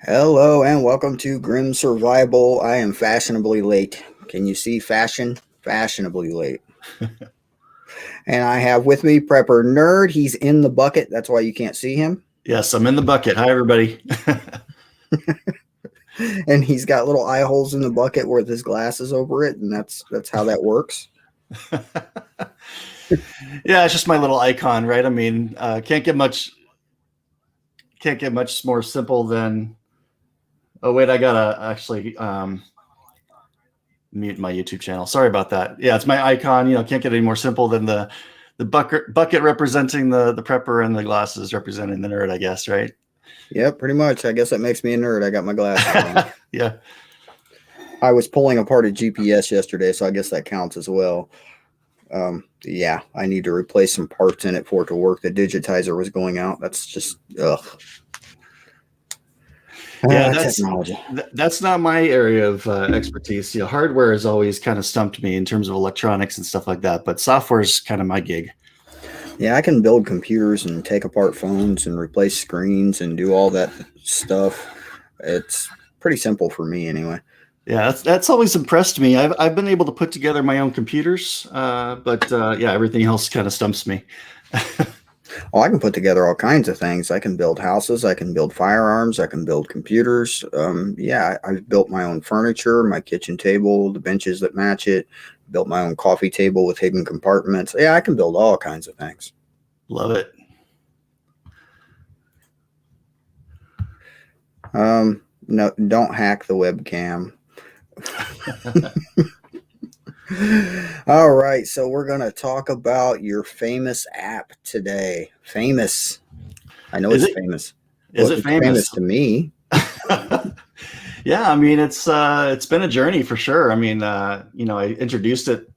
Hello and welcome to Grim Survival. I am fashionably late. Can you see fashion? Fashionably late. And I have with me Prepper Nerd. He's in the bucket. That's why you can't see him. Yes, I'm in the bucket. Hi, everybody. And he's got little eye holes in the bucket with his glasses over it, and that's how that works. Yeah, it's just my little icon, right? I mean, can't get much more simple than. Oh wait, I gotta actually mute my YouTube channel. Sorry about that. Yeah, it's my icon. Can't get any more simple than the bucket representing the prepper and the glasses representing the nerd, I guess, right? Yeah, pretty much. I guess that makes me a nerd. I got my glasses on. Yeah. I was pulling apart a GPS yesterday, so I guess that counts as well. Yeah, I need to replace some parts in it for it to work. The digitizer was going out. That's just ugh. Yeah, Technology. that's not my area of expertise. Hardware has always kind of stumped me in terms of electronics and stuff like that, but software is kind of my gig. Yeah, I can build computers and take apart phones and replace screens and do all that stuff. It's pretty simple for me anyway. Yeah, that's always impressed me. I've been able to put together my own computers, but yeah, everything else kind of stumps me. Oh, I can put together all kinds of things. I can build houses. I can build firearms. I can build computers. Yeah, I've built my own furniture, my kitchen table, the benches that match it. Built my own coffee table with hidden compartments. Yeah, I can build all kinds of things. Love it. No, don't hack the webcam. All right, so we're going to talk about your famous app today. Famous. I know it's famous. Is it famous? Famous to me. Yeah, I mean it's been a journey for sure. I mean, I introduced it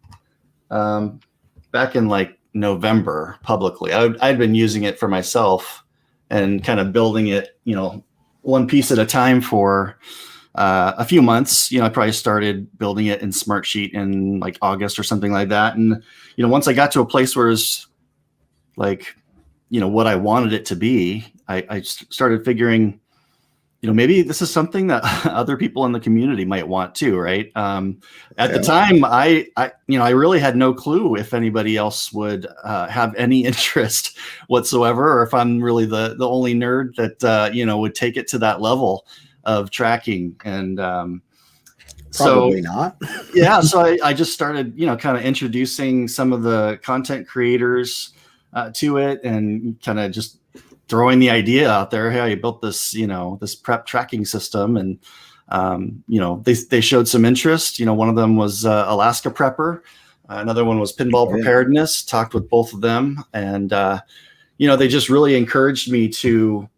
back in like November publicly. I'd been using it for myself and kind of building it, one piece at a time for a few months. I probably started building it in Smartsheet in like August or something like that. And, once I got to a place where it's like, what I wanted it to be, I started figuring, maybe this is something that other people in the community might want too, right? At the time, I really had no clue if anybody else would have any interest whatsoever, or if I'm really the only nerd that would take it to that level of tracking. And Probably not. Yeah, so I just started, kind of introducing some of the content creators to it, and kind of just throwing the idea out there. Hey, I built this, this prep tracking system, and they showed some interest. One of them was Alaska Prepper, another one was Pinball Preparedness. Talked with both of them, and they just really encouraged me to,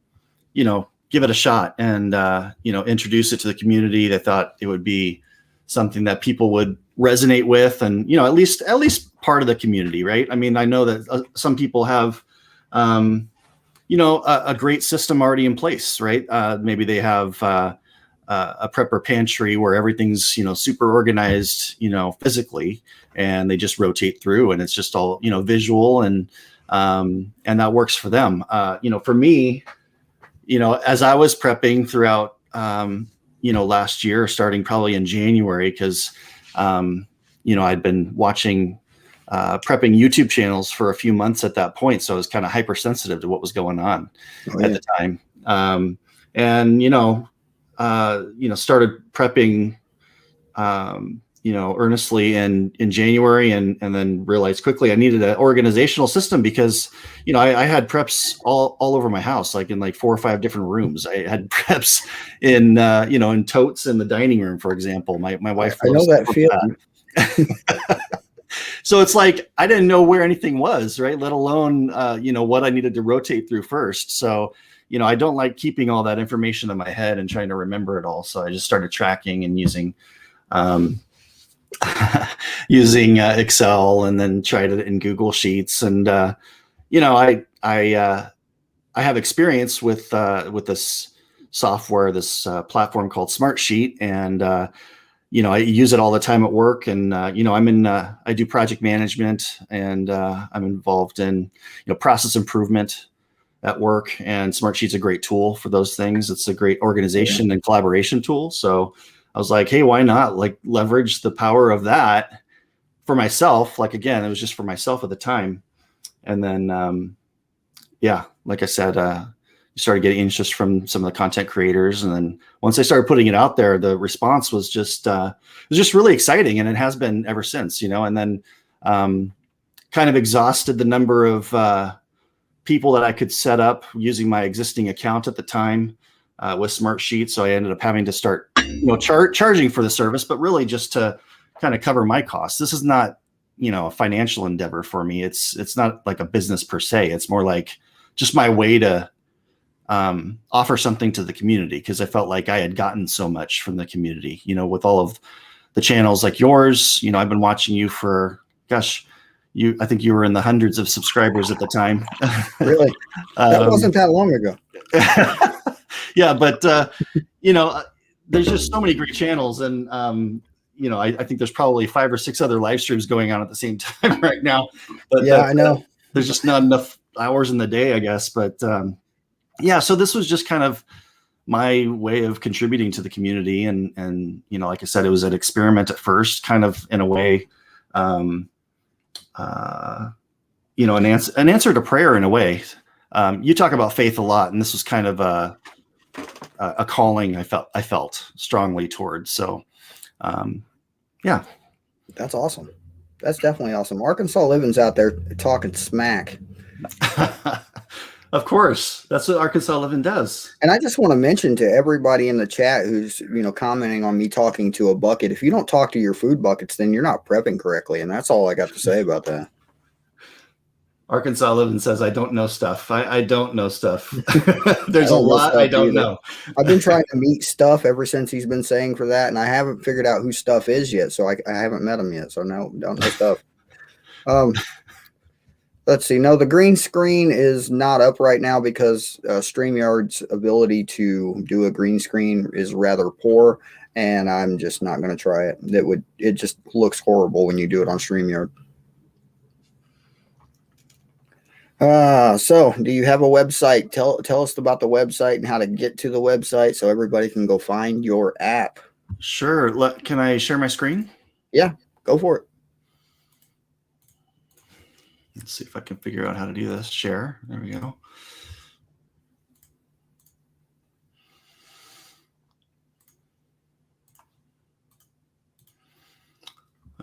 give it a shot and introduce it to the community. They thought it would be something that people would resonate with, and at least part of the community, right? I mean, I know that some people have a great system already in place, right? Maybe they have a prepper pantry where everything's, super organized, physically, and they just rotate through, and it's just all, visual, and that works for them. For me, as I was prepping throughout, last year, starting probably in January, because, I'd been watching prepping YouTube channels for a few months at that point. So I was kind of hypersensitive to what was going on at the time. And, started prepping, earnestly in January, and then realized quickly I needed an organizational system because, I had preps all over my house, like in like 4 or 5 different rooms. I had preps in, in totes in the dining room, for example. My wife, I know that feeling. So it's like I didn't know where anything was, right? Let alone, what I needed to rotate through first. So, I don't like keeping all that information in my head and trying to remember it all. So I just started tracking and using Excel, and then tried it in Google Sheets. And I have experience with this software, this platform called Smartsheet, and I use it all the time at work, and I do project management, and I'm involved in process improvement at work, and Smartsheet's a great tool for those things. It's a great organization and collaboration tool. So I was like, hey, why not like leverage the power of that for myself? Like, again, it was just for myself at the time. And then, like I said, started getting interest from some of the content creators. And then once I started putting it out there, the response was just, really exciting. And it has been ever since, and then kind of exhausted the number of people that I could set up using my existing account at the time with Smartsheet. So I ended up having to start, charging for the service, but really just to kind of cover my costs. This is not, a financial endeavor for me. It's not like a business per se. It's more like just my way to offer something to the community, because I felt like I had gotten so much from the community, with all of the channels like yours. I've been watching you for, gosh, I think you were in the hundreds of subscribers at the time. Really? That wasn't that long ago. Yeah, but there's just so many great channels, and I think there's probably 5 or 6 other live streams going on at the same time right now. But yeah, I know. There's just not enough hours in the day, I guess. But so this was just kind of my way of contributing to the community, and like I said, it was an experiment at first, kind of in a way. An answer to prayer in a way. You talk about faith a lot, and this was kind of a calling I felt strongly towards. So, that's awesome. That's definitely awesome. Arkansas Living's out there talking smack. Of course, that's what Arkansas Living does. And I just want to mention to everybody in the chat who's, commenting on me talking to a bucket, if you don't talk to your food buckets, then you're not prepping correctly. And that's all I got to say about that. Arkansas Living says, I don't know stuff. I don't know stuff. There's a lot I don't know. I've been trying to meet Stuff ever since he's been saying for that, and I haven't figured out who Stuff is yet. So I haven't met him yet. So no, don't know Stuff. Let's see. No, the green screen is not up right now because StreamYard's ability to do a green screen is rather poor, and I'm just not going to try it. It just looks horrible when you do it on StreamYard. So do you have a website? Tell us about the website and how to get to the website so everybody can go find your app. Sure. Can I share my screen? Yeah, go for it. Let's see if I can figure out how to do this. Share. There we go.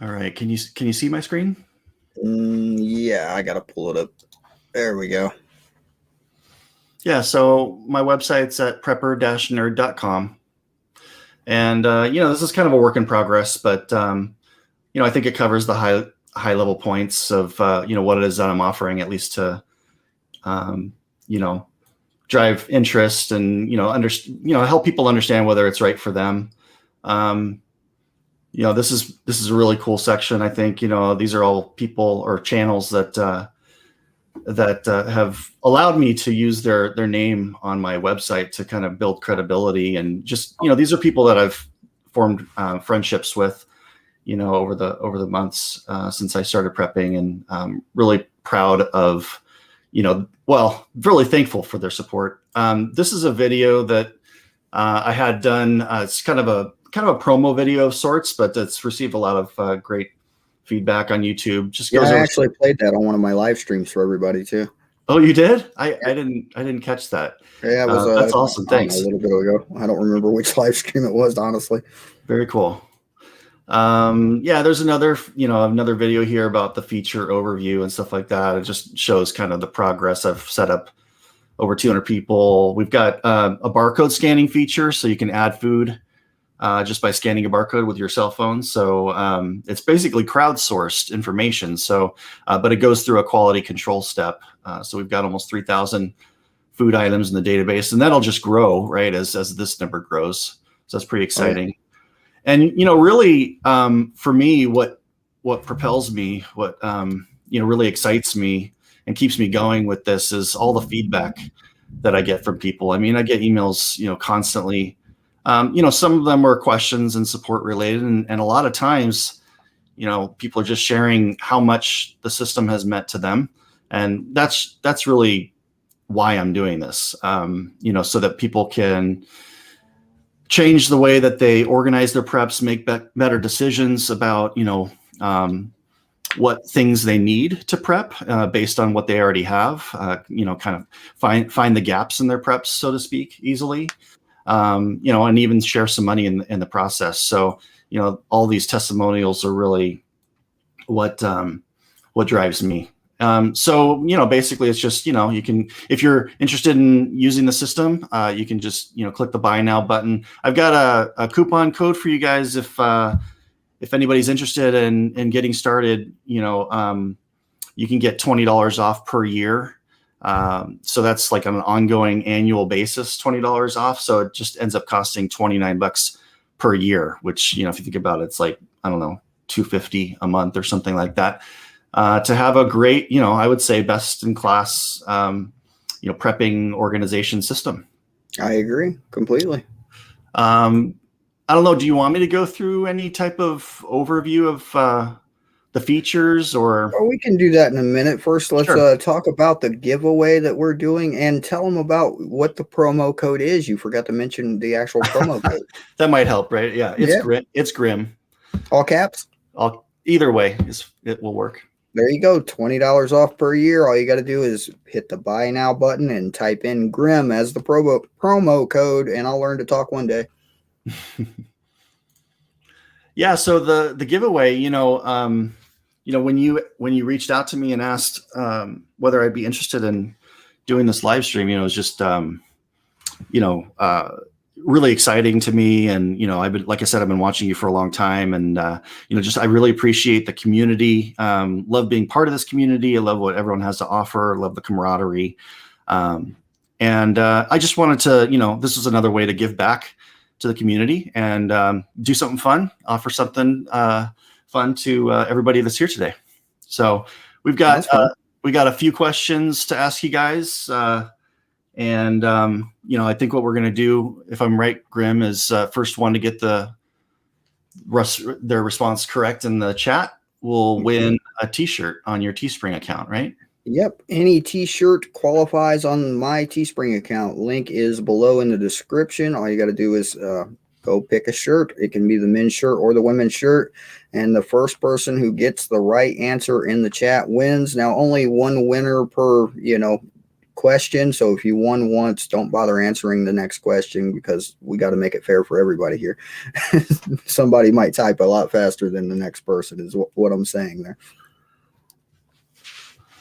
All right. Can you see my screen? Yeah, I got to pull it up. There we go. Yeah. So my website's at prepper-nerd.com. And, this is kind of a work in progress, but, I think it covers the high level points of what it is that I'm offering, at least to drive interest and help people understand whether it's right for them. This is a really cool section. I think these are all people or channels that have allowed me to use their name on my website to kind of build credibility, and just these are people that I've formed friendships with over the months since I started prepping, and really proud of, really thankful for their support. This is a video that I had done. It's kind of a promo video of sorts, but it's received a lot of great feedback on YouTube. Just goes. I actually played that on one of my live streams for everybody too. Oh, you did? I didn't catch that. Yeah, it was. That's awesome. Thanks. A little bit ago. I don't remember which live stream it was, honestly. Very cool. There's another video here about the feature overview and stuff like that. It just shows kind of the progress. I've set up over 200 people. We've got a barcode scanning feature, so you can add food just by scanning a barcode with your cell phone. So it's basically crowdsourced information. So, but it goes through a quality control step. So we've got almost 3,000 food items in the database, and that'll just grow, right, as this number grows. So that's pretty exciting. Okay. And, really, for me, what propels me, what, really excites me and keeps me going with this is all the feedback that I get from people. I mean, I get emails, constantly. Some of them are questions and support related. And a lot of times, people are just sharing how much the system has meant to them. And that's really why I'm doing this, so that people can change the way that they organize their preps, make better decisions about, what things they need to prep based on what they already have, kind of find the gaps in their preps, so to speak, easily, and even share some money in the process. So, all these testimonials are really what drives me. So, basically it's just, you can, if you're interested in using the system, you can just, click the buy now button. I've got a coupon code for you guys. If anybody's interested in getting started, you can get $20 off per year. So that's like on an ongoing annual basis, $20 off. So it just ends up costing $29 per year, which, if you think about it, it's like, I don't know, $250 a month or something like that. To have a great, I would say best in class, prepping organization system. I agree completely. I don't know. Do you want me to go through any type of overview of the features, or? Well, we can do that in a minute. First, let's Sure. talk about the giveaway that we're doing and tell them about what the promo code is. You forgot to mention the actual promo code. That might help, right? Yeah, it's Grim. All caps? Either way, it will work. There you go. $20 off per year. All you got to do is hit the buy now button and type in Grim as the promo code, and I'll learn to talk one day. Yeah. So the giveaway, when you reached out to me and asked whether I'd be interested in doing this live stream, it was just really exciting to me. And I've been, like I said, I've been watching you for a long time, and I really appreciate the community. Love being part of this community. I love what everyone has to offer. I love the camaraderie. And I just wanted to, this is another way to give back to the community and do something fun, offer something fun to everybody that's here today. So we got a few questions to ask you guys. And I think what we're going to do, if I'm right, Grim, is first one to get their response correct in the chat will win a t-shirt on your Teespring account, right? Yep. Any t-shirt qualifies on my Teespring account. Link is below in the description. All you got to do is go pick a shirt. It can be the men's shirt or the women's shirt. And the first person who gets the right answer in the chat wins. Now, only one winner per, question. So if you won once, don't bother answering the next question because we got to make it fair for everybody here. Somebody might type a lot faster than the next person is what I'm saying there.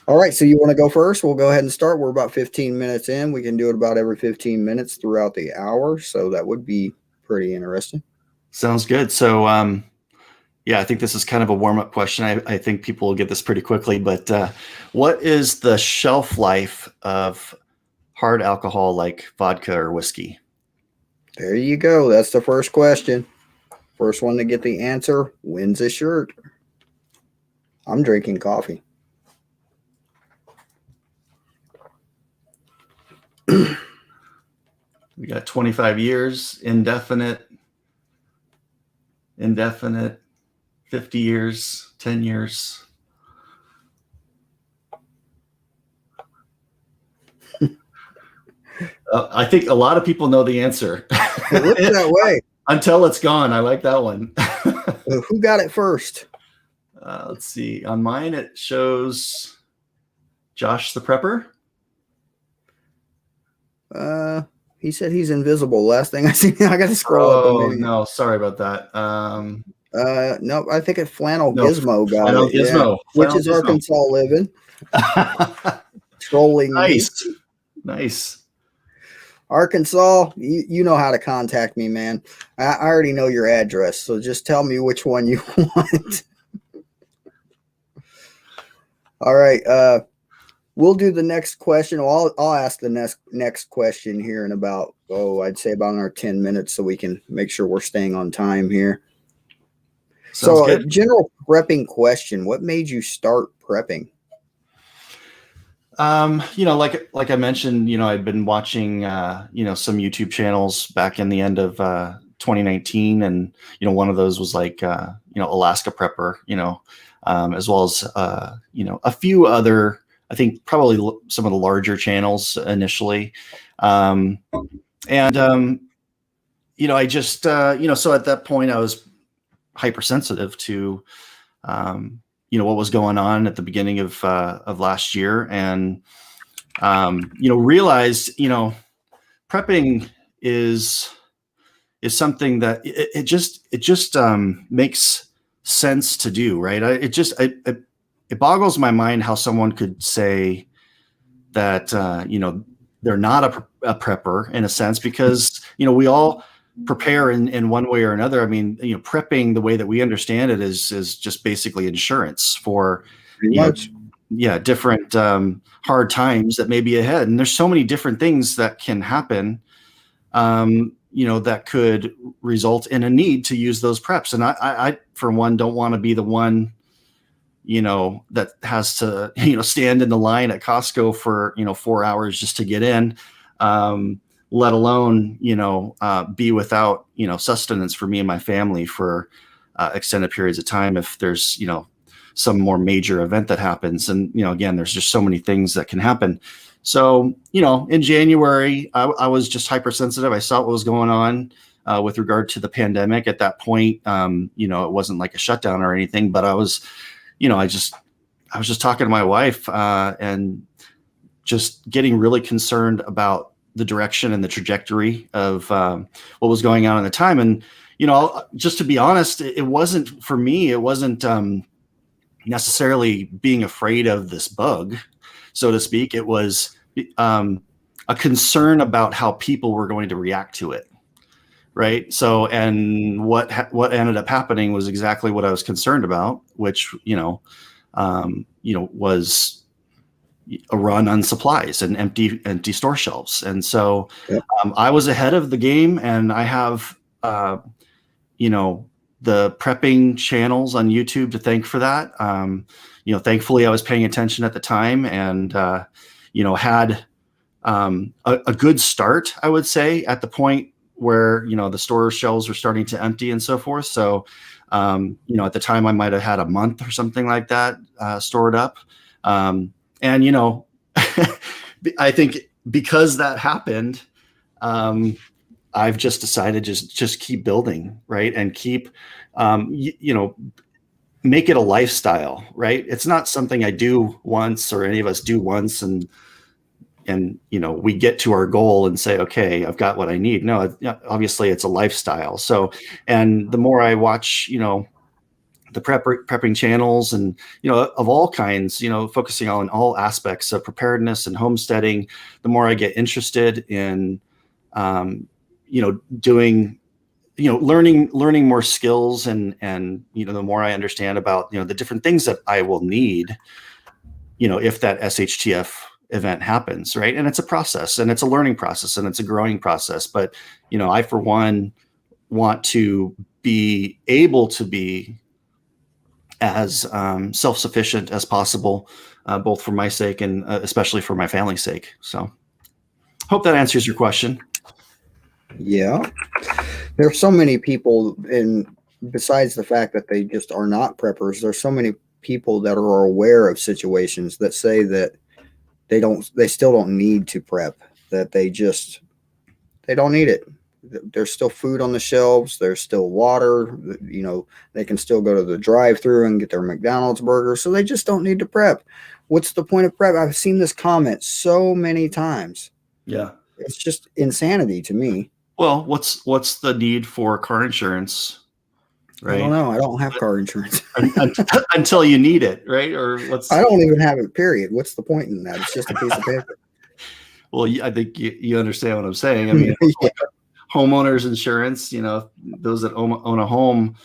All right, so you want to go first? We'll go ahead and start. We're about 15 minutes in. We can do it about every 15 minutes throughout the hour, so that would be pretty interesting. Sounds good. So, I think this is kind of a warm-up question. I think people will get this pretty quickly, but what is the shelf life of hard alcohol like vodka or whiskey? There you go. That's the first question. First one to get the answer wins a shirt. I'm drinking coffee. We got 25 years, indefinite, 50 years, 10 years. I think a lot of people know the answer. It looks that way. Until it's gone. I like that one. Who got it first? Let's see. On mine, it shows Josh the Prepper. He said he's invisible. Last thing I see, I got to scroll up. Oh, no. Sorry about that. No, I think it's Flannel Gizmo got Flannel it. Gizmo. Yeah. Which is Gizmo. Arkansas living. Trolling. Nice. Arkansas, you know how to contact me, man. I already know your address, so just tell me which one you want. All right. We'll do the next question. Well, I'll ask the next question here in about, I'd say about another 10 minutes so we can make sure we're staying on time here. So a general prepping question, what made you start prepping? Like I mentioned, I'd been watching, some YouTube channels back in the end of 2019. And, one of those was like, Alaska Prepper, as well as, a few other I think probably some of the larger channels initially. And, I just, so at that point I was hypersensitive to, what was going on at the beginning of last year, and, realized, prepping is something that it just makes sense to do, right? It boggles my mind how someone could say that they're not a prepper in a sense, because we all prepare in one way or another. I mean, prepping, the way that we understand it, is just basically insurance for Pretty much. different hard times that may be ahead, and there's so many different things that can happen that could result in a need to use those preps. And I for one, don't want to be the one, that has to, stand in the line at Costco for, 4 hours just to get in, let alone, be without, sustenance for me and my family for extended periods of time if there's, some more major event that happens. And, again, there's just so many things that can happen. So, in January, I was just hypersensitive. I saw what was going on with regard to the pandemic at that point. It wasn't like a shutdown or anything, but I was just talking to my wife and just getting really concerned about the direction and the trajectory of what was going on at the time. And, just to be honest, it wasn't for me. It wasn't necessarily being afraid of this bug, so to speak. It was a concern about how people were going to react to it. Right. So, and what ended up happening was exactly what I was concerned about, which, was a run on supplies and empty store shelves. And so I was ahead of the game, and I have, the prepping channels on YouTube to thank for that. Thankfully I was paying attention at the time, and, had a good start, I would say, at the point where, the store shelves were starting to empty and so forth. So, at the time I might've had a month or something like that stored up. And, I think because that happened, I've just decided just keep building, right? And keep, make it a lifestyle, right? It's not something I do once, or any of us do once, and we get to our goal and say, okay, I've got what I need. No, obviously it's a lifestyle. So, and the more I watch, the prepping channels, and, of all kinds, focusing on all aspects of preparedness and homesteading, the more I get interested in, doing, learning more skills, and, the more I understand about, the different things that I will need, if that SHTF event happens, right? And it's a process, and it's a learning process, and it's a growing process. But, I, for one, want to be able to be as self-sufficient as possible, both for my sake and especially for my family's sake. So hope that answers your question. Yeah. There's so many people, and besides the fact that they just are not preppers, there's so many people that are aware of situations that say that they still don't need to prep, that they don't need it. There's still food on the shelves. There's still water. They can still go to the drive-through and get their McDonald's burger. So they just don't need to prep. What's the point of prep? I've seen this comment so many times. Yeah. It's just insanity to me. Well, what's the need for car insurance? Right. I don't know. I don't have car insurance until you need it. Right. I don't even have it, period. What's the point in that? It's just a piece of paper. Well, I think you understand what I'm saying. I mean, yeah. Homeowners insurance, those that own a home,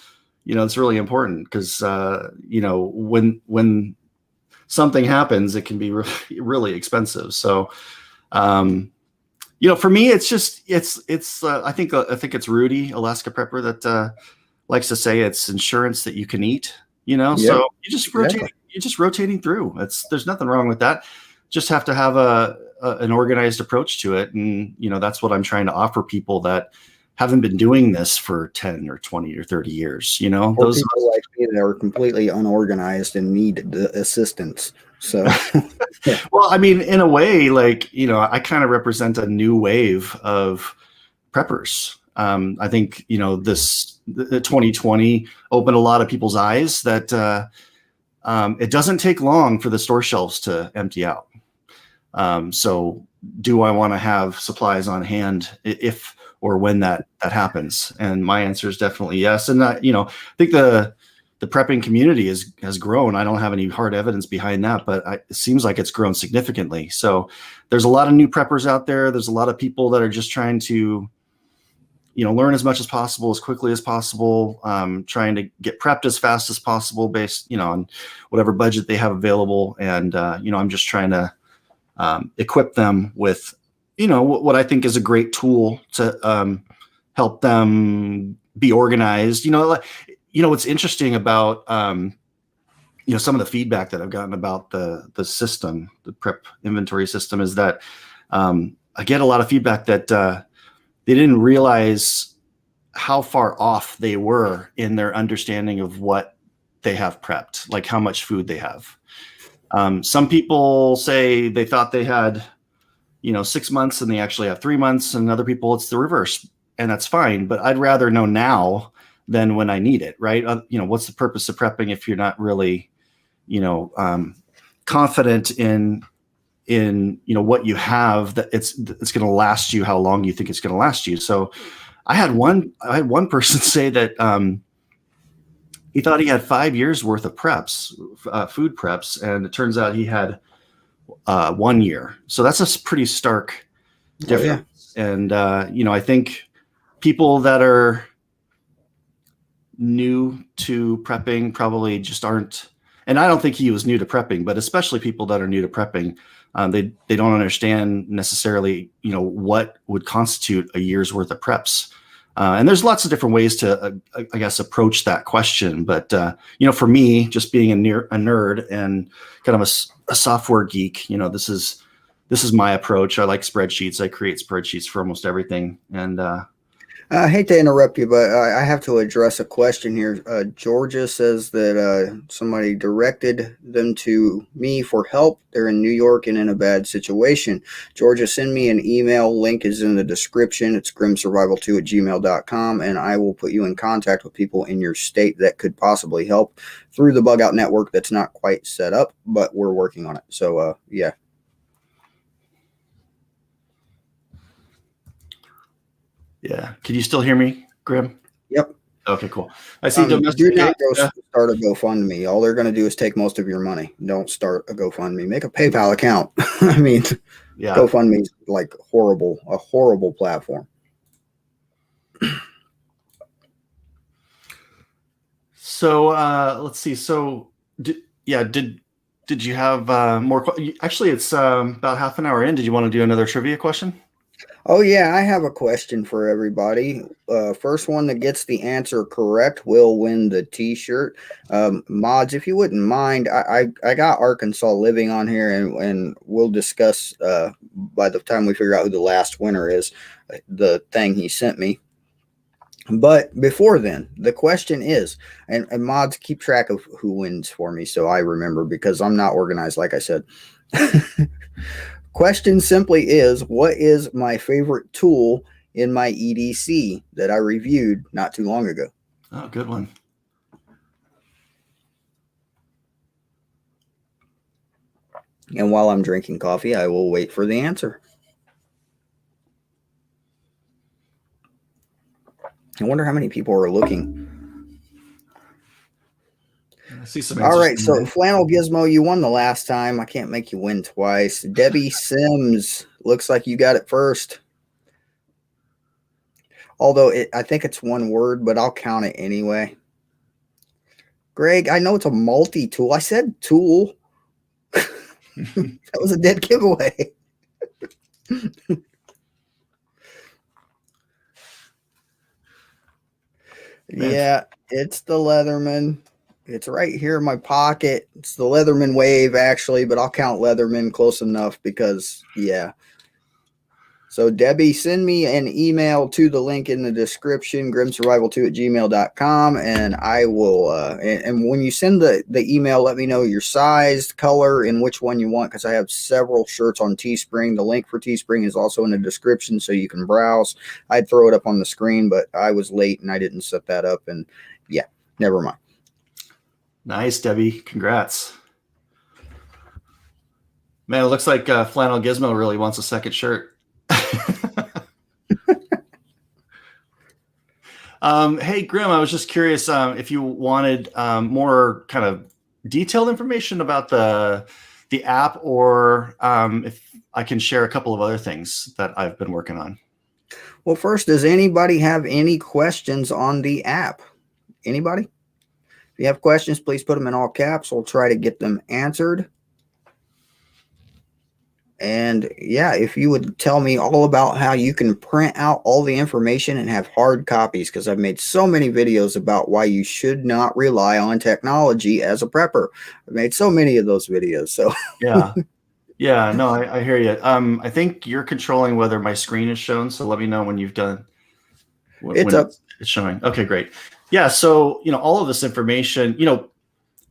it's really important, because, when something happens, it can be really, really expensive. So, for me, it's just, I think it's Rudy, Alaska Prepper, that likes to say it's insurance that you can eat, Yep. So you're just rotating through. There's nothing wrong with that. Just have to have an organized approach to it. And, that's what I'm trying to offer people, that, haven't been doing this for 10 or 20 or 30 years, you know, Or those. people like me that are completely unorganized and need the assistance. So, yeah. Well, I mean, in a way, like, you know, I kind of represent a new wave of preppers. I think, you know, the 2020 opened a lot of people's eyes that it doesn't take long for the store shelves to empty out. So do I want to have supplies on hand if or when that happens? And my answer is definitely yes. And you know, I think the prepping community has grown. I don't have any hard evidence behind that, but it seems like it's grown significantly. So there's a lot of new preppers out there. There's a lot of people that are just trying to, you know, learn as much as possible, as quickly as possible, trying to get prepped as fast as possible based, you know, on whatever budget they have available. And, you know, I'm just trying to equip them with, you know, what I think is a great tool to help them be organized. You know, what's interesting about, you know, some of the feedback that I've gotten about the system, the prep inventory system, is that I get a lot of feedback that they didn't realize how far off they were in their understanding of what they have prepped, like how much food they have. Some people say they thought they had, you know, 6 months and they actually have 3 months, and other people it's the reverse, and that's fine. But I'd rather know now than when I need it, right? You know, what's the purpose of prepping if you're not really, you know, confident in you know what you have, that it's going to last you how long you think it's going to last you. So I had one person say that he thought he had 5 years worth of preps, food preps, and it turns out he had 1 year. So that's a pretty stark difference. Oh, yeah. And you know, I think people that are new to prepping probably just aren't. And I don't think he was new to prepping, but especially people that are new to prepping, they don't understand necessarily, you know, what would constitute a year's worth of preps. And there's lots of different ways to, I guess, approach that question. But you know, for me, just being a nerd and kind of a software geek, you know, this is my approach. I like spreadsheets. I create spreadsheets for almost everything. And I hate to interrupt you, but I have to address a question here. Georgia says that somebody directed them to me for help. They're in New York and in a bad situation. Georgia, send me an email. Link is in the description. It's grimsurvival2@gmail.com, and I will put you in contact with people in your state that could possibly help through the Bug Out Network that's not quite set up, but we're working on it. So, yeah. Yeah. Can you still hear me, Grim? Yep. Okay, cool. I see. Do not go start a GoFundMe. All they're going to do is take most of your money. Don't start a GoFundMe. Make a PayPal account. I mean, yeah. GoFundMe is like a horrible platform. So let's see. So did you have more? Actually, it's about half an hour in. Did you want to do another trivia question? Oh, yeah, I have a question for everybody. First one that gets the answer correct will win the t-shirt. Mods, if you wouldn't mind, I got Arkansas Living on here, and we'll discuss by the time we figure out who the last winner is, the thing he sent me. But before then, the question is, and Mods, keep track of who wins for me so I remember, because I'm not organized, like I said. Question simply is, what is my favorite tool in my EDC that I reviewed not too long ago? Oh, good one. And while I'm drinking coffee, I will wait for the answer. I wonder how many people are looking. I see some. All right, so Flannel Gizmo, you won the last time. I can't make you win twice. Debbie Sims, looks like you got it first. Although I think it's one word, but I'll count it anyway. Greg, I know it's a multi-tool. I said tool. That was a dead giveaway. Yeah, it's the Leatherman. It's right here in my pocket. It's the Leatherman Wave, actually, but I'll count Leatherman close enough because, yeah. So Debbie, send me an email to the link in the description, grimsurvival2@gmail.com, and I will, and when you send the email, let me know your size, color, and which one you want, because I have several shirts on Teespring. The link for Teespring is also in the description, so you can browse. I'd throw it up on the screen, but I was late and I didn't set that up, and yeah, never mind. Nice, Debbie. Congrats. Man, it looks like Flannel Gizmo really wants a second shirt. Hey, Grim, I was just curious if you wanted more kind of detailed information about the app, or if I can share a couple of other things that I've been working on. Well, first, does anybody have any questions on the app? Anybody? If you have questions, please put them in all caps. We'll try to get them answered. And yeah, if you would tell me all about how you can print out all the information and have hard copies, because I've made so many videos about why you should not rely on technology as a prepper. I've made so many of those videos. So yeah, no, I hear you. I think you're controlling whether my screen is shown. So let me know when you've done. It's up. It's showing. Okay, great. Yeah. So, all of this information,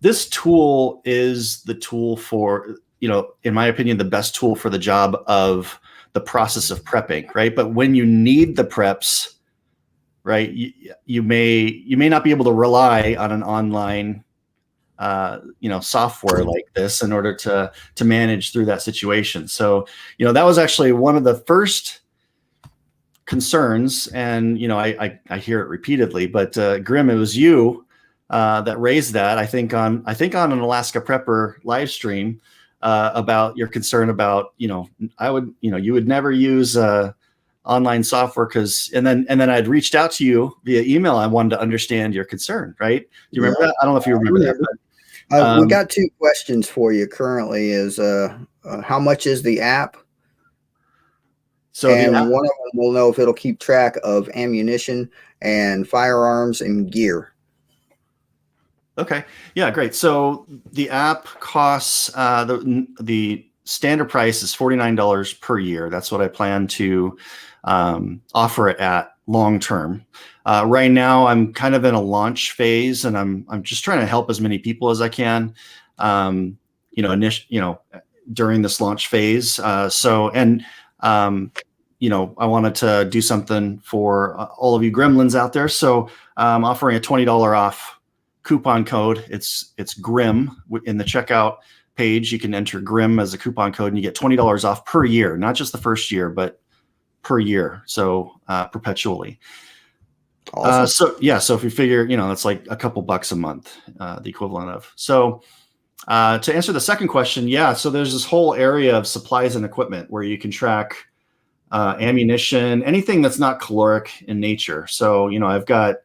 this tool is the tool for, in my opinion, the best tool for the job of the process of prepping, right? But when you need the preps, right, you may not be able to rely on an online, software like this in order to manage through that situation. So, that was actually one of the first concerns, and I hear it repeatedly, but Grim, it was you that raised that, I think on an Alaska Prepper live stream, about your concern about, you would never use online software and then I'd reached out to you via email. I wanted to understand your concern, right? Do you remember that? I don't know if you remember that. But, we got two questions for you currently. Is how much is the app? So and one of them will know if it'll keep track of ammunition and firearms and gear. Okay. Yeah, great. So the app costs, the standard price is $49 per year. That's what I plan to offer it at long term. Right now, I'm kind of in a launch phase, and I'm just trying to help as many people as I can. During this launch phase. I wanted to do something for all of you gremlins out there. So I'm offering a $20 off coupon code. It's GRIM in the checkout page. You can enter GRIM as a coupon code and you get $20 off per year, not just the first year, but per year. So perpetually. Awesome. So if you figure, that's like a couple bucks a month, the equivalent of. So to answer the second question, so there's this whole area of supplies and equipment where you can track ammunition, anything that's not caloric in nature. So, I've got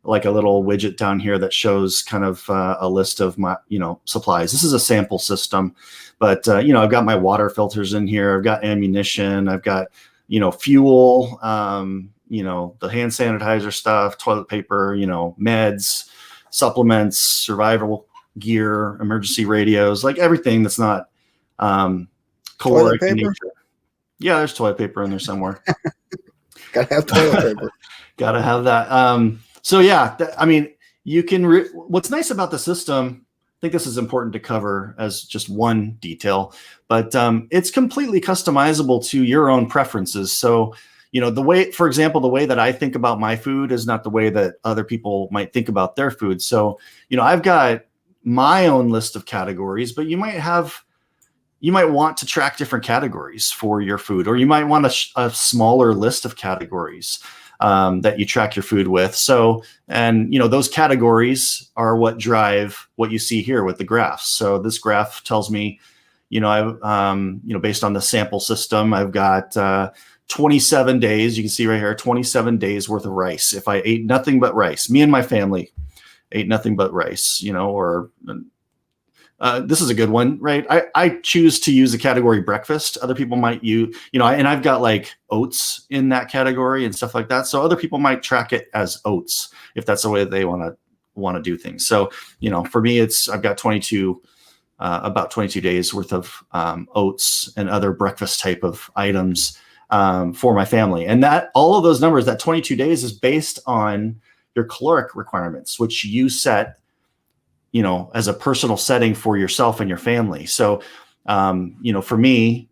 like a little widget down here that shows kind of a list of my, supplies. This is a sample system, but, I've got my water filters in here. I've got ammunition. I've got, fuel, the hand sanitizer stuff, toilet paper, meds, supplements, survival gear, emergency radios, like everything that's not caloric in nature. Yeah, there's toilet paper in there somewhere. Gotta have toilet paper. Gotta have that. You can. What's nice about the system, I think this is important to cover as just one detail, but it's completely customizable to your own preferences. So, for example, the way that I think about my food is not the way that other people might think about their food. So, I've got my own list of categories, but you might want to track different categories for your food, or you might want a smaller list of categories that you track your food with. So, and those categories are what drive what you see here with the graphs. So this graph tells me, based on the sample system, I've got 27 days. You can see right here, 27 days worth of rice. If I ate nothing but rice, me and my family ate nothing but rice, this is a good one, right? I choose to use the category breakfast. Other people might use, and I've got like oats in that category and stuff like that. So other people might track it as oats if that's the way that they want to do things. So, for me, I've got about 22 days worth of oats and other breakfast type of items for my family. And that all of those numbers, that 22 days is based on your caloric requirements, which you set, as a personal setting for yourself and your family. So, for me,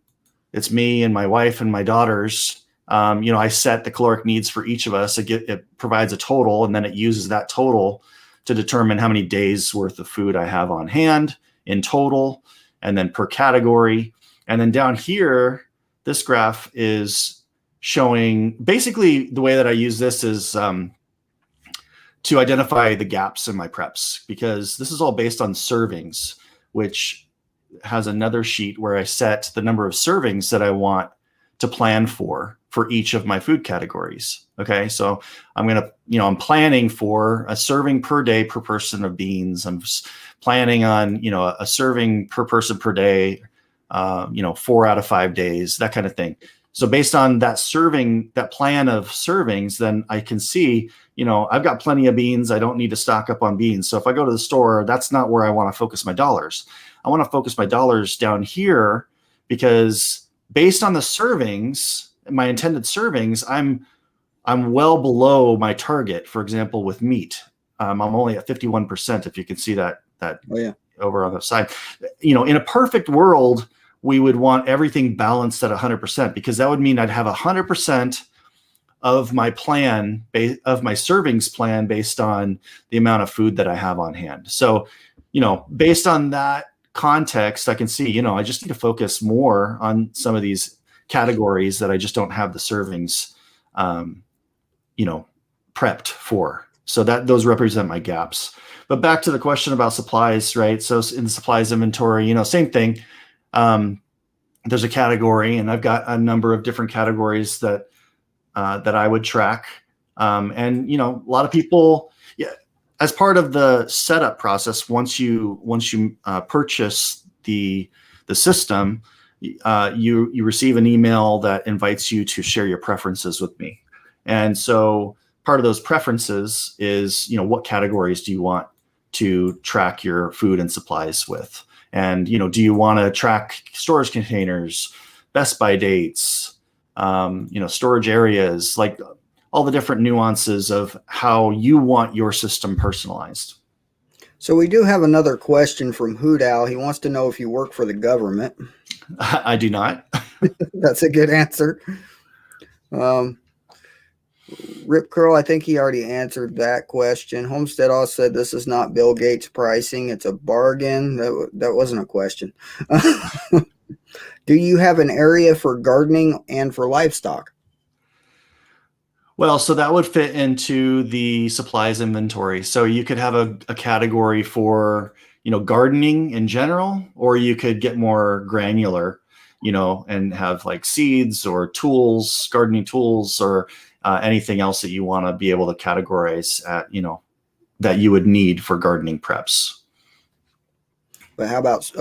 it's me and my wife and my daughters. I set the caloric needs for each of us. It provides a total, and then it uses that total to determine how many days worth of food I have on hand in total, and then per category. And then down here, this graph is showing, basically the way that I use this is to identify the gaps in my preps, because this is all based on servings, which has another sheet where I set the number of servings that I want to plan for each of my food categories. Okay. So I'm planning for a serving per day per person of beans. I'm planning on, a serving per person per day, 4 out of 5 days, that kind of thing. So based on that plan of servings, then I can see, I've got plenty of beans. I don't need to stock up on beans. So if I go to the store, that's not where I want to focus my dollars. I want to focus my dollars down here, because based on the servings, my intended servings, I'm well below my target. For example, with meat, I'm only at 51%. If you can see that Oh, yeah. over on the side, in a perfect world, we would want everything balanced at 100%, because that would mean I'd have 100% of my plan, of my servings plan, based on the amount of food that I have on hand. So, based on that context, I can see, I just need to focus more on some of these categories that I just don't have the servings, prepped for. So those represent my gaps. But back to the question about supplies, right? So in the supplies inventory, same thing. There's a category, and I've got a number of different categories that I would track. And a lot of people, as part of the setup process, once you purchase the system, you receive an email that invites you to share your preferences with me. And so part of those preferences is, what categories do you want to track your food and supplies with? And, do you want to track storage containers, best by dates, storage areas, like all the different nuances of how you want your system personalized. So we do have another question from Hoot Owl. He wants to know if you work for the government. I do not. That's a good answer. Rip Curl, I think he already answered that question. Homestead also said this is not Bill Gates pricing. It's a bargain. That wasn't a question. Do you have an area for gardening and for livestock? Well, so that would fit into the supplies inventory. So you could have a category for, gardening in general, or you could get more granular, and have like seeds or tools, gardening tools, or anything else that you want to be able to categorize at, that you would need for gardening preps. But how about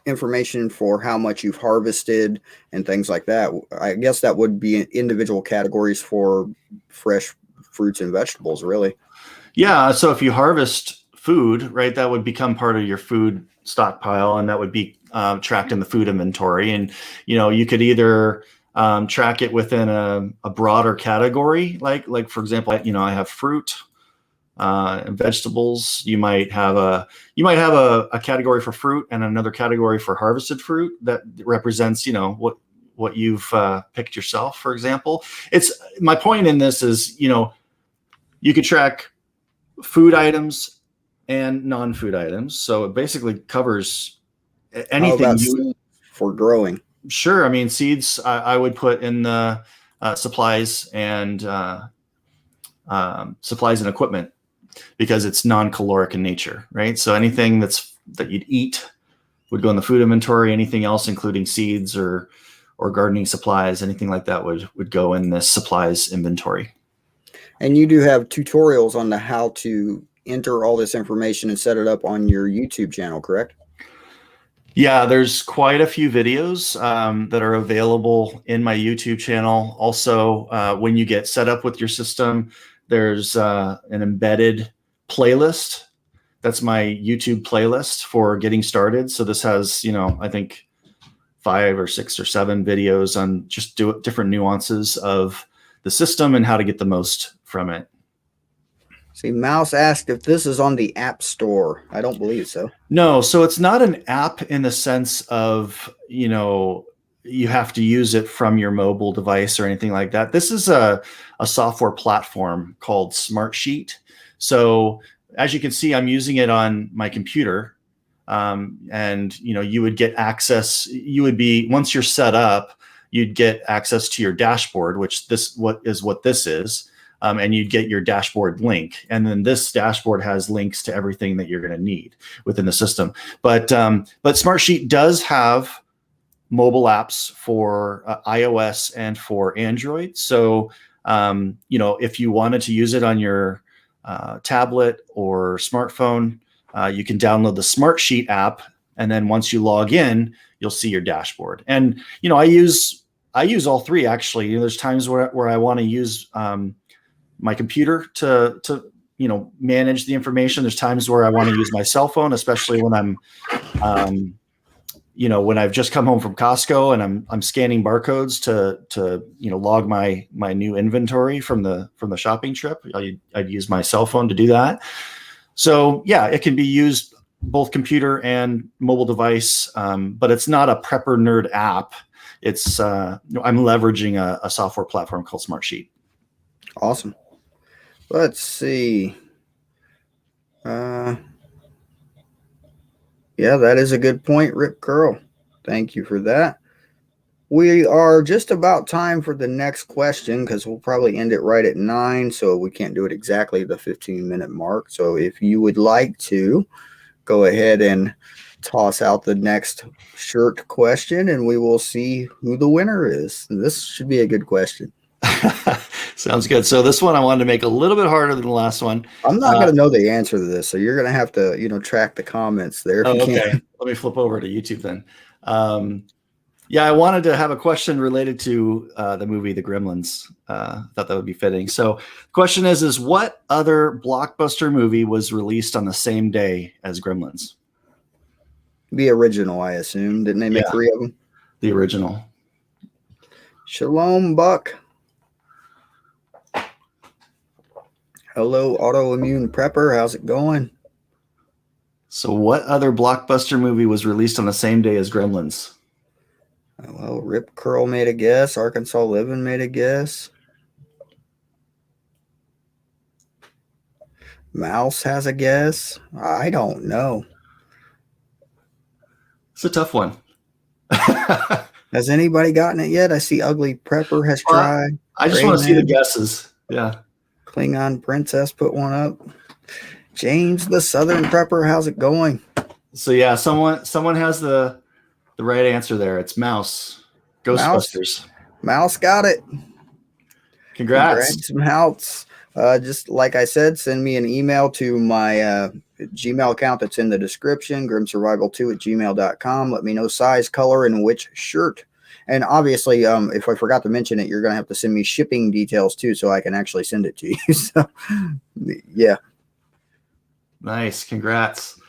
information for how much you've harvested and things like that? I guess that would be individual categories for fresh fruits and vegetables, really. Yeah. So if you harvest food, right, that would become part of your food stockpile, and that would be tracked in the food inventory. And, you could either track it within a broader category, like for example, I have fruit, and vegetables. You might have a category for fruit and another category for harvested fruit that represents, what you've picked yourself, for example. My point in this is, you could track food items and non-food items. So it basically covers anything. How about seeds for growing? Sure. I mean, seeds I would put in the supplies and equipment, because it's non-caloric in nature, right? So anything that you'd eat would go in the food inventory. Anything else, including seeds or gardening supplies, anything like that would go in this supplies inventory. And you do have tutorials on how to enter all this information and set it up on your YouTube channel, correct? Yeah, there's quite a few videos that are available in my YouTube channel. Also, when you get set up with your system, there's an embedded playlist. That's my YouTube playlist for getting started. So this has, I think 5 or 6 or 7 videos on just different nuances of the system and how to get the most from it. See, Mouse asked if this is on the App Store. I don't believe so. No, so it's not an app in the sense of, you have to use it from your mobile device or anything like that. This is a software platform called Smartsheet. So as you can see, I'm using it on my computer. And you would get access. Once you're set up, you'd get access to your dashboard, which what this is. And you'd get your dashboard link. And then this dashboard has links to everything that you're going to need within the system. But Smartsheet does have mobile apps for iOS and for Android. So, if you wanted to use it on your tablet or smartphone, you can download the Smartsheet app. And then once you log in, you'll see your dashboard. And, I use all three, actually. There's times where I want to use my computer to manage the information. There's times where I want to use my cell phone, especially when I'm when I've just come home from Costco and I'm scanning barcodes to log my new inventory from the shopping trip. I'd use my cell phone to do that. So yeah, it can be used both computer and mobile device, but it's not a prepper nerd app. It's I'm leveraging a software platform called Smartsheet. Awesome. Let's see. Yeah, that is a good point, Rip Curl. Thank you for that. We are just about time for the next question because we'll probably end it right at 9, so we can't do it exactly the 15-minute mark. So if you would like to go ahead and toss out the next shirt question, and we will see who the winner is. This should be a good question. Sounds good. So this one I wanted to make a little bit harder than the last one. I'm not going to know the answer to this, so you're going to have to, track the comments there. Okay. Let me flip over to YouTube then. Yeah, I wanted to have a question related to the movie The Gremlins. Thought that would be fitting. So the question is what other blockbuster movie was released on the same day as Gremlins? The original, I assume. Didn't they make 3 of them? The original. Shalom, Buck. Hello, autoimmune prepper. How's it going? So what other blockbuster movie was released on the same day as Gremlins? Well, Rip Curl made a guess. Arkansas Living made a guess. Mouse has a guess. I don't know. It's a tough one. Has anybody gotten it yet? I see Ugly Prepper has tried. I just want to see the guesses. Yeah. Klingon Princess put one up. James the Southern Prepper, how's it going? So yeah, someone has the right answer there. It's Mouse. Ghostbusters. Mouse got it. Congrats. Mouse. Just like I said, send me an email to my Gmail account that's in the description, grimsurvival2@gmail.com. Let me know size, color, and which shirt. And obviously, if I forgot to mention it, you're going to have to send me shipping details too, so I can actually send it to you. So, yeah. Nice. Congrats.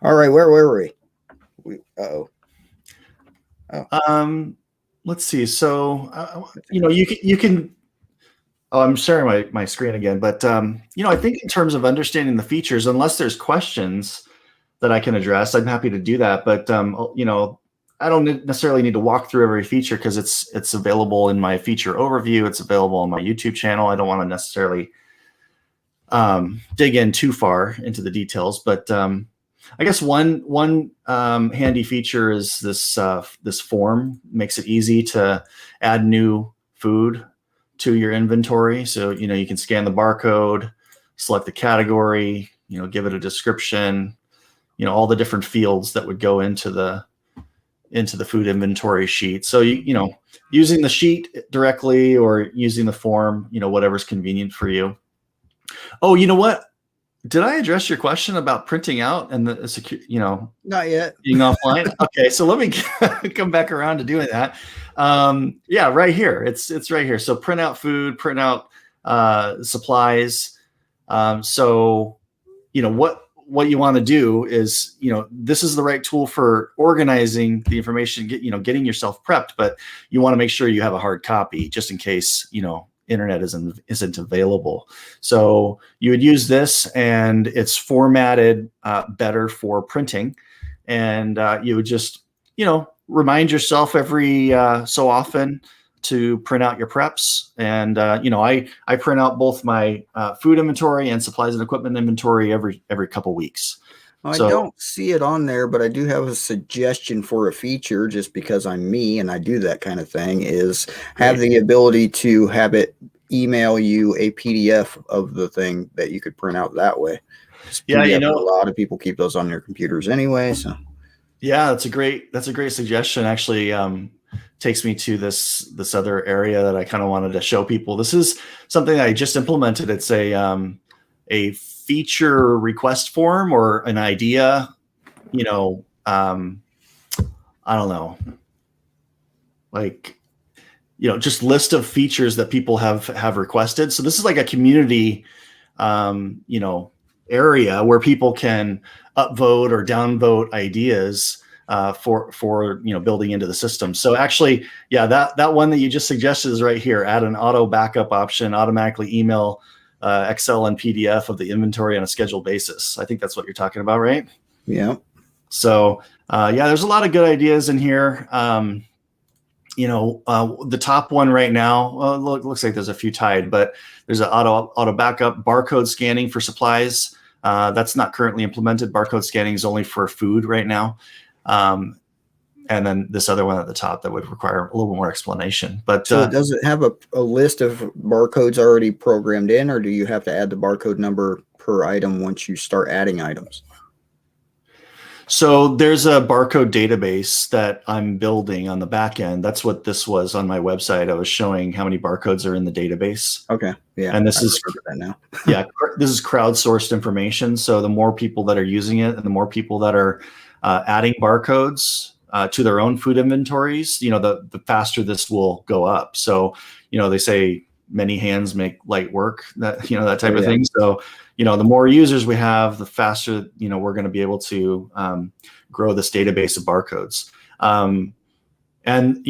All right. Where were we? Oh. Let's see. So, you can. Oh, I'm sharing my screen again, but I think in terms of understanding the features, unless there's questions that I can address, I'm happy to do that. But I don't necessarily need to walk through every feature because it's available in my feature overview. It's available on my YouTube channel. I don't want to necessarily dig in too far into the details, but I guess one handy feature is this form. Makes it easy to add new food to your inventory. So you can scan the barcode, select the category, give it a description, all the different fields that would go into the food inventory sheet. So using the sheet directly or using the form, whatever's convenient for you. Oh, you know what? Did I address your question about printing out and the secure, Not yet. being offline? Okay, so let me come back around to doing that. Yeah, right here. It's right here. So print out food, print out supplies. So what what you want to do is, this is the right tool for organizing the information, getting yourself prepped, but you want to make sure you have a hard copy just in case, internet isn't available. So you would use this, and it's formatted better for printing. And you would just, remind yourself every so often to print out your preps. And I print out both my food inventory and supplies and equipment inventory every couple weeks. I So don't see it on there, but I do have a suggestion for a feature, just because I'm me and I do that kind of thing, is have great. the ability to have it email you a PDF of the thing that you could print out that way. Yeah, PDF, a lot of people keep those on their computers anyway. So yeah, that's a great suggestion. Actually, takes me to this other area that I kind of wanted to show people. This is something that I just implemented. It's a feature request form, or an idea. I don't know, like, just list of features that people have requested. So this is like a community, area where people can upvote or downvote ideas for building into the system. So actually, yeah, that one that you just suggested is right here. Add an auto backup option, automatically email Excel and PDF of the inventory on a scheduled basis. I think that's what you're talking about, right? yeah. So yeah, there's a lot of good ideas in here. The top one right now, looks like there's a few tied, but there's an auto backup, barcode scanning for supplies. That's not currently implemented. Barcode scanning is only for food right now. And then this other one at the top that would require a little more explanation. But so does it have a list of barcodes already programmed in, or do you have to add the barcode number per item once you start adding items? So there's a barcode database that I'm building on the back end. That's what this was on my website. I was showing how many barcodes are in the database. Okay. Yeah. And this is that now. yeah, this is crowdsourced information. So the more people that are using it, and the more people that are adding barcodes to their own food inventories, the faster this will go up. So, they say many hands make light work, that type of thing. So, the more users we have, the faster, we're going to be able to grow this database of barcodes. And,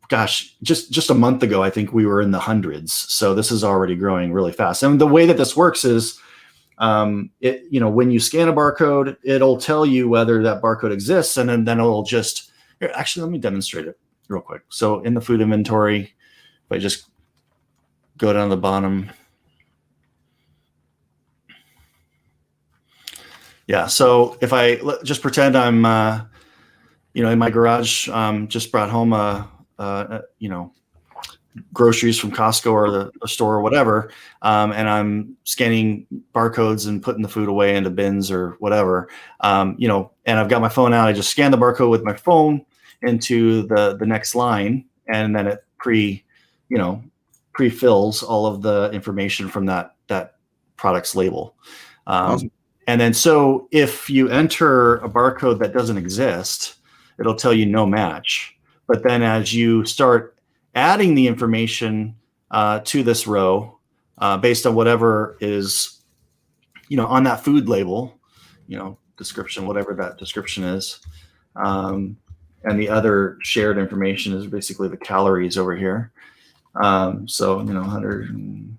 gosh, just a month ago, I think we were in the hundreds. So this is already growing really fast. And the way that this works is, when you scan a barcode, it'll tell you whether that barcode exists, and then it'll just, actually, let me demonstrate it real quick. So in the food inventory, if I just go down to the bottom. Yeah, so if I just pretend I'm, in my garage, just brought home groceries from Costco or the store or whatever, and I'm scanning barcodes and putting the food away into bins or whatever, and I've got my phone out. I just scan the barcode with my phone into the next line, and then it pre-fills all of the information from that product's label. Awesome. And then, so if you enter a barcode that doesn't exist, it'll tell you no match. But then as you start adding the information to this row, based on whatever is, on that food label, description, whatever that description is, and the other shared information is basically the calories over here. So 100.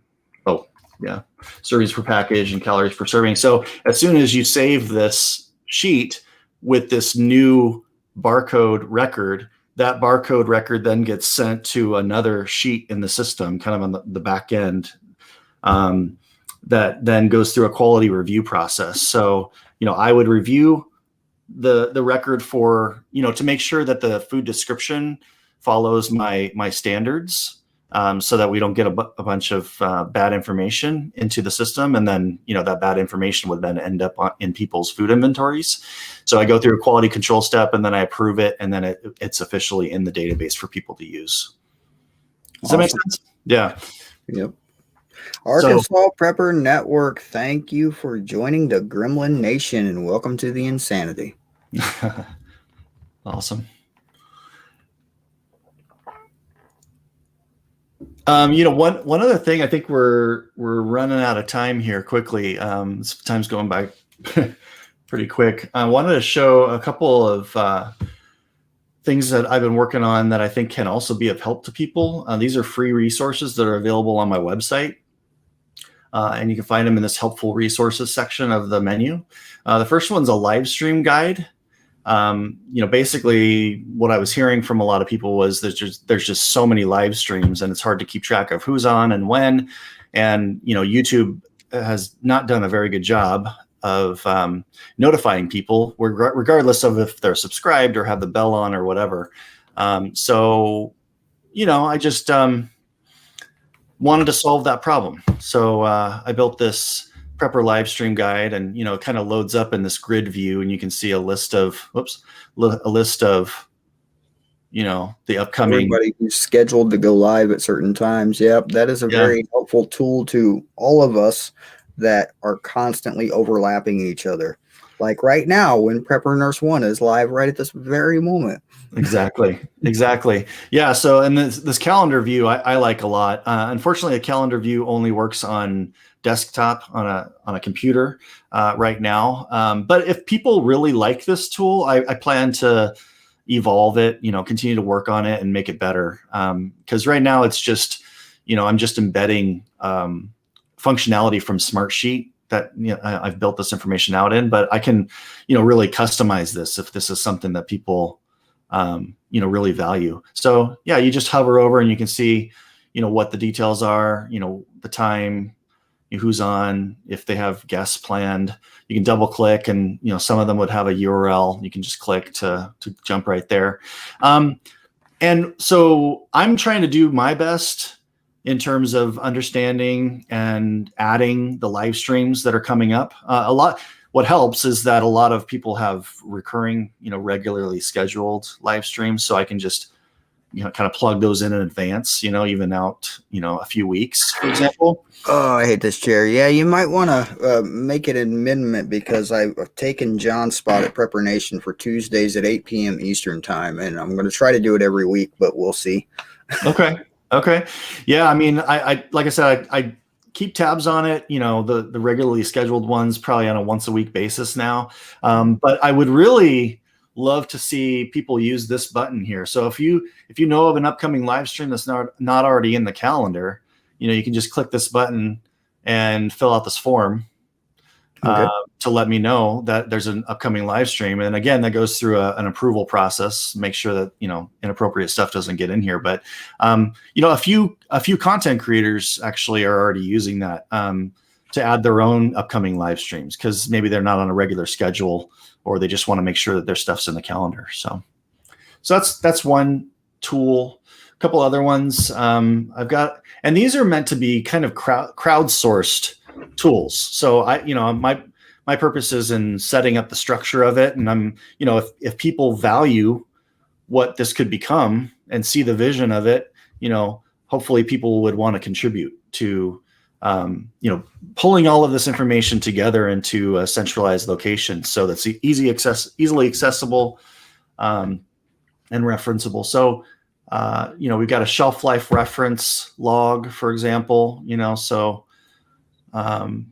Yeah, servings per package and calories per serving. So as soon as you save this sheet with this new barcode record, that barcode record then gets sent to another sheet in the system, kind of on the back end, that then goes through a quality review process. So, I would review the record for, to make sure that the food description follows my standards. So that we don't get a bunch of bad information into the system, and then that bad information would then end up in people's food inventories. So I go through a quality control step, and then I approve it, and then it's officially in the database for people to use. Does that make sense? Yeah. Yep. Arkansas Prepper Network, thank you for joining the Gremlin Nation, and welcome to the insanity. Awesome. One other thing, I think we're running out of time here quickly. Time's going by pretty quick. I wanted to show a couple of things that I've been working on that I think can also be of help to people. These are free resources that are available on my website. And you can find them in this helpful resources section of the menu. The first one's a live stream guide. Basically what I was hearing from a lot of people was there's just so many live streams and it's hard to keep track of who's on and when. And, YouTube has not done a very good job of notifying people, regardless of if they're subscribed or have the bell on or whatever. I just wanted to solve that problem. So I built this prepper live stream guide, and it kind of loads up in this grid view, and you can see a list of the upcoming. Everybody who's scheduled to go live at certain times. Yep, that is a very helpful tool to all of us that are constantly overlapping each other. Like right now, when Prepper Nurse 1 is live right at this very moment. Exactly. Yeah. So, and this calendar view I like a lot. Unfortunately, a calendar view only works on desktop on a computer right now. But if people really like this tool, I plan to evolve it, continue to work on it and make it better. Because right now it's just, I'm just embedding functionality from Smartsheet that I've built this information out in, but I can, really customize this if this is something that people, really value. So yeah, you just hover over and you can see, what the details are, the time, who's on, if they have guests planned. You can double click and, some of them would have a URL. You can just click to jump right there. And so I'm trying to do my best in terms of understanding and adding the live streams that are coming up. What helps is that a lot of people have recurring, regularly scheduled live streams. So I can just, kind of plug those in advance, even out, a few weeks, for example. Oh, I hate this chair. Yeah, you might want to make it an amendment, because I've taken John's spot at Prepper Nation for Tuesdays at 8 p.m. Eastern time, and I'm going to try to do it every week, but we'll see. Okay. Yeah. I mean, I like I said, I keep tabs on it, the regularly scheduled ones probably on a once a week basis now. But I would really love to see people use this button here. So if you know of an upcoming live stream that's not already in the calendar, you can just click this button and fill out this form to let me know that there's an upcoming live stream. And again, that goes through an approval process, make sure that, inappropriate stuff doesn't get in here. But, a few content creators actually are already using that to add their own upcoming live streams, because maybe they're not on a regular schedule, or they just want to make sure that their stuff's in the calendar. So that's one tool. A couple other ones I've got, and these are meant to be kind of crowdsourced tools. So my purpose is in setting up the structure of it. And I'm, if people value what this could become and see the vision of it, hopefully people would want to contribute to, pulling all of this information together into a centralized location so that's easily accessible and referenceable. So, we've got a shelf life reference log, for example, so, the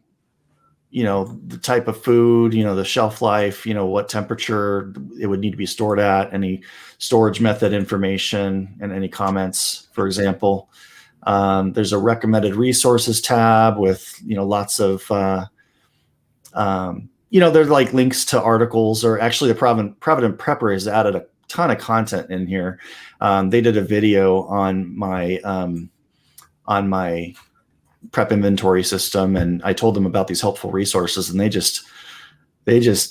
type of food, the shelf life, what temperature it would need to be stored at, any storage method information, and any comments, for example. There's a recommended resources tab with, lots of, there's like links to articles, or actually the Provident Prepper has added a ton of content in here. They did a video on my prep inventory system, and I told them about these helpful resources, and they just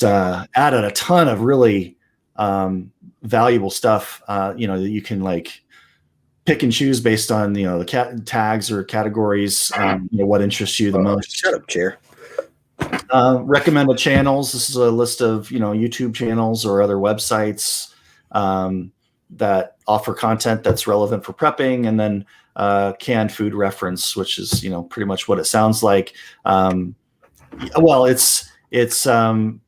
added a ton of really valuable stuff, that you can like pick and choose based on, the tags or categories, what interests you the most. Shut up, chair. Recommended channels. This is a list of, YouTube channels or other websites that offer content that's relevant for prepping, and then canned food reference, which is, pretty much what it sounds like. Well, it's let me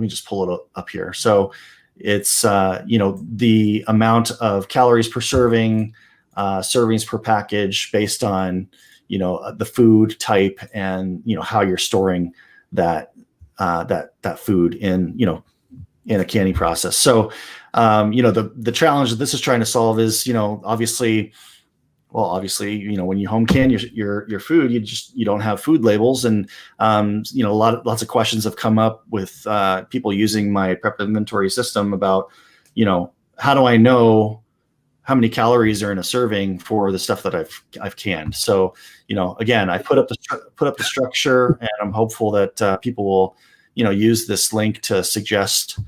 just pull it up here. So it's, the amount of calories per serving, servings per package based on, the food type and, how you're storing that that food in, in a canning process. So, the challenge that this is trying to solve is, obviously, when you home can your food, you don't have food labels. And, lots of questions have come up with people using my prep inventory system about, how do I know how many calories are in a serving for the stuff that I've canned? So, again, I put up the structure, and I'm hopeful that people will, use this link to suggest,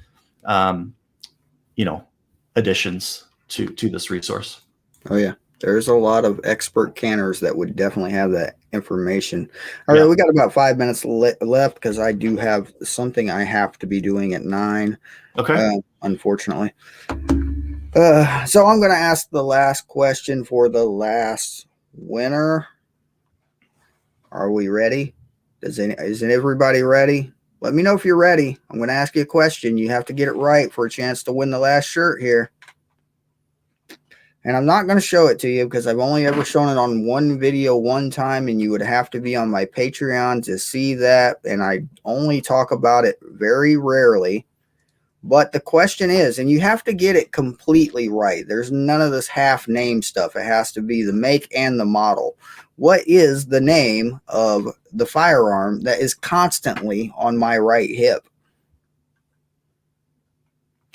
additions to this resource. Oh yeah. There's a lot of expert canners that would definitely have that information. All right, we got about 5 minutes left because I do have something I have to be doing at 9. Okay. Unfortunately. So I'm going to ask the last question for the last winner. Are we ready? Isn't everybody ready? Let me know if you're ready. I'm going to ask you a question. You have to get it right for a chance to win the last shirt here. And I'm not going to show it to you because I've only ever shown it on one video one time, and you would have to be on my Patreon to see that. And I only talk about it very rarely. But the question is, and you have to get it completely right. There's none of this half name stuff. It has to be the make and the model. What is the name of the firearm that is constantly on my right hip?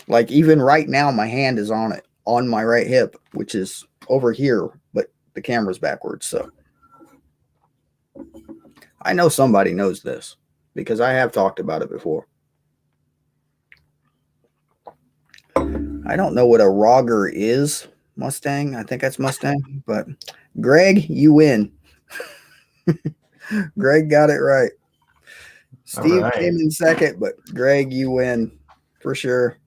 Like even right now, my hand is on it, on my right hip, which is over here, but the camera's backwards. So I know somebody knows this because I have talked about it before. I don't know what a Rogger is. Mustang. I think that's Mustang. But Greg, you win. Greg got it right. Steve came in second, but Greg, you win for sure.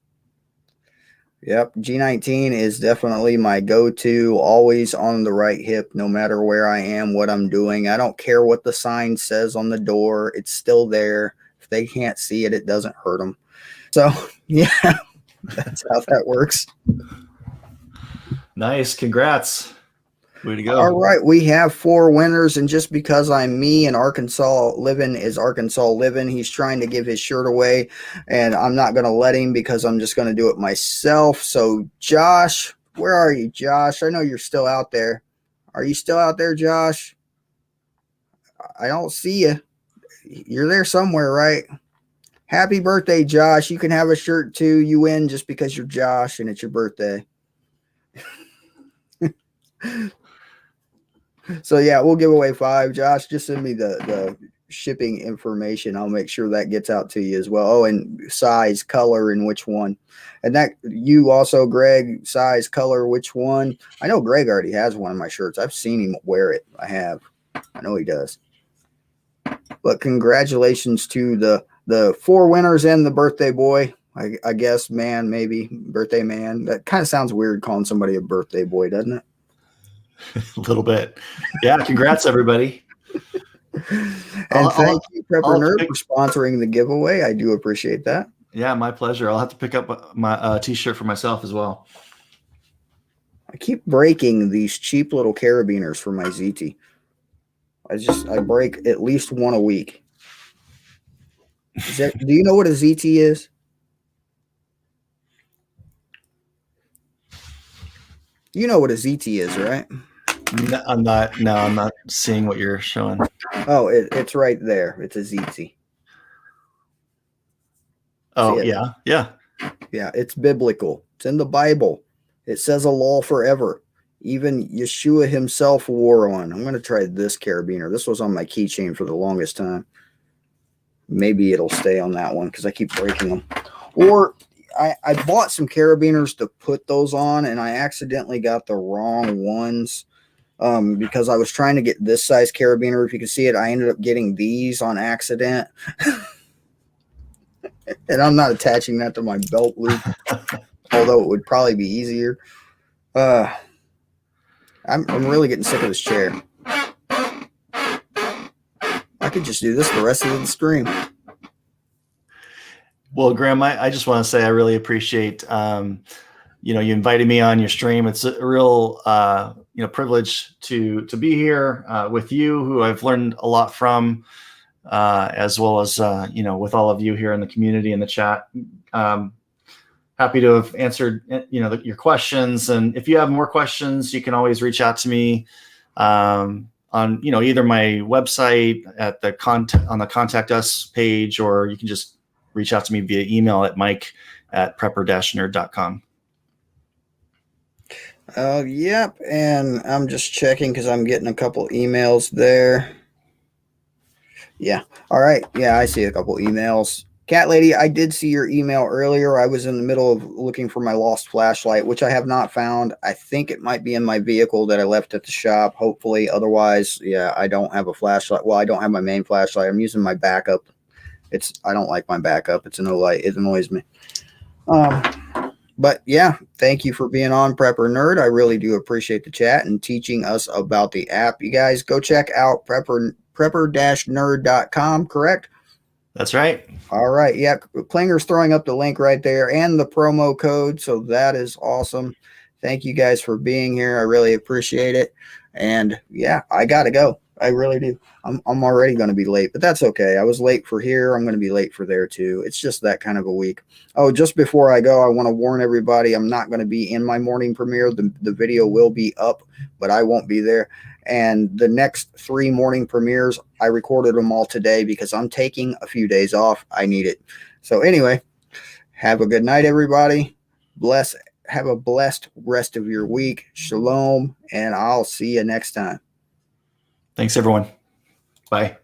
Yep. G19 is definitely my go-to, always on the right hip, no matter where I am, what I'm doing. I don't care what the sign says on the door. It's still there. If they can't see it, it doesn't hurt them. So, yeah. That's how that works. Nice. Congrats. Way to go. All right. We have 4 winners. And just because I'm me and Arkansas Living is Arkansas Living, he's trying to give his shirt away. And I'm not going to let him because I'm just going to do it myself. So, Josh, where are you, Josh? I know you're still out there. Are you still out there, Josh? I don't see you. You're there somewhere, right? Happy birthday, Josh. You can have a shirt too. You win just because you're Josh and it's your birthday. So, yeah, we'll give away 5. Josh, just send me the shipping information. I'll make sure that gets out to you as well. Oh, and size, color, and which one. And that you also, Greg, size, color, which one. I know Greg already has one of my shirts. I've seen him wear it. I have. I know he does. But congratulations to the 4 winners and the birthday boy. I guess man, maybe birthday man. That kind of sounds weird calling somebody a birthday boy, doesn't it? A little bit. Yeah. Congrats, everybody. And thank you, Prepper Nerd, for sponsoring the giveaway. I do appreciate that. Yeah, my pleasure. I'll have to pick up my t-shirt for myself as well. I keep breaking these cheap little carabiners for my ZT. I break at least one a week. Do you know what a ZT is? You know what a ZT is, right? No, I'm not seeing what you're showing. Oh, it's right there. It's a ZT. Oh, yeah. Yeah. Yeah, it's biblical. It's in the Bible. It says a law forever. Even Yeshua himself wore one. I'm going to try this carabiner. This was on my keychain for the longest time. Maybe it'll stay on that one because I keep breaking them. Or I bought some carabiners to put those on, and I accidentally got the wrong ones because I was trying to get this size carabiner. If you can see it, I ended up getting these on accident. And I'm not attaching that to my belt loop, although it would probably be easier. I'm really getting sick of this chair. I could just do this the rest of the stream. Well, Graham, I just want to say I really appreciate you invited me on your stream. It's a real privilege to be here with you, who I've learned a lot from. as well as, with all of you here in the community in the chat. Happy to have answered, your questions. And if you have more questions, you can always reach out to me on, either my website at on the contact us page, or you can just reach out to me via email at mike@prepper-nerd.com. Yep. And I'm just checking because I'm getting a couple emails there. Yeah. All right. Yeah, I see a couple emails. Cat Lady, I did see your email earlier. I was in the middle of looking for my lost flashlight, which I have not found. I think it might be in my vehicle that I left at the shop, hopefully. Otherwise, yeah, I don't have a flashlight. Well, I don't have my main flashlight. I'm using my backup. I don't like my backup. It's a no light. It annoys me. But yeah, thank you for being on Prepper Nerd. I really do appreciate the chat and teaching us about the app. You guys go check out prepper-nerd.com, correct? That's right. All right. Yeah. Klinger's throwing up the link right there and the promo code. So that is awesome. Thank you guys for being here. I really appreciate it. And yeah, I got to go. I really do. I'm already going to be late, but that's okay. I was late for here. I'm going to be late for there too. It's just that kind of a week. Oh, just before I go, I want to warn everybody, I'm not going to be in my morning premiere. The video will be up, but I won't be there. And the next 3 morning premieres, I recorded them all today because I'm taking a few days off. I need it. So anyway, have a good night, everybody. Have a blessed rest of your week. Shalom, and I'll see you next time. Thanks, everyone. Bye.